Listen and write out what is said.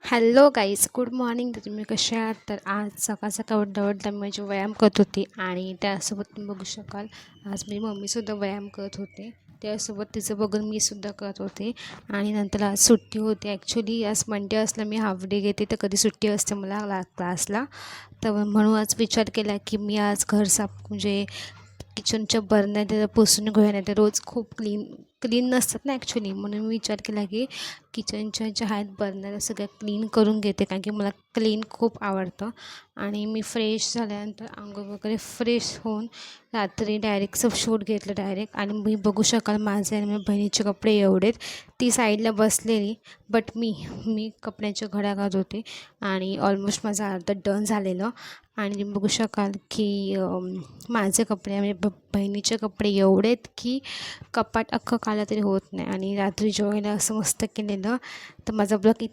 Hello guys, good morning. तर तुम्ही कसे आहात? तर आज सकाळ सकाळ उठल्या मी माझी व्यायाम करत होती आणि त्यासोबत तुम्ही बघू शकाल आज माझी मम्मीसुद्धा व्यायाम करत होते. त्यासोबत तिचं बघून मी सुद्धा करत होते. आणि नंतर आज सुट्टी होती. ॲक्च्युली आज मंडे असला मी हाफ डे घेते, तर कधी सुट्टी असते मला क्लासला. तर म्हणून आज विचार केला की मी आज घर साफ म्हणजे किचनच्या बरण्या त्या पुसून घेऊया. नाही तर रोज खूप क्लीन क्लीन नसतात ना ॲक्च्युली. म्हणून मी विचार केला की किचनच्या ज्या आहेत बर्नर त्या सगळ्या क्लीन करून घेते, कारण की मला क्लीन खूप आवडतं. आणि मी फ्रेश झाल्यानंतर अंघोळ वगैरे फ्रेश होऊन रात्री डायरेक्ट शूट घेतलं डायरेक्ट. आणि मी बघू शकाल माझे आणि माझ्या बहिणीचे कपडे एवढेत. ती साईडला बसलेली, बट मी कपड्याच्या घड्या घालत होते आणि ऑलमोस्ट माझं अर्धा डन झालेलं. आणि बघू शकाल की माझे कपडे म्हणजे बहिणीचे कपडे एवढेत की कपाट अख्खं काढलं तरी होत नाही. आणि रात्री जेवायला असं मस्त केलेलं. तर माझा ब्लॉग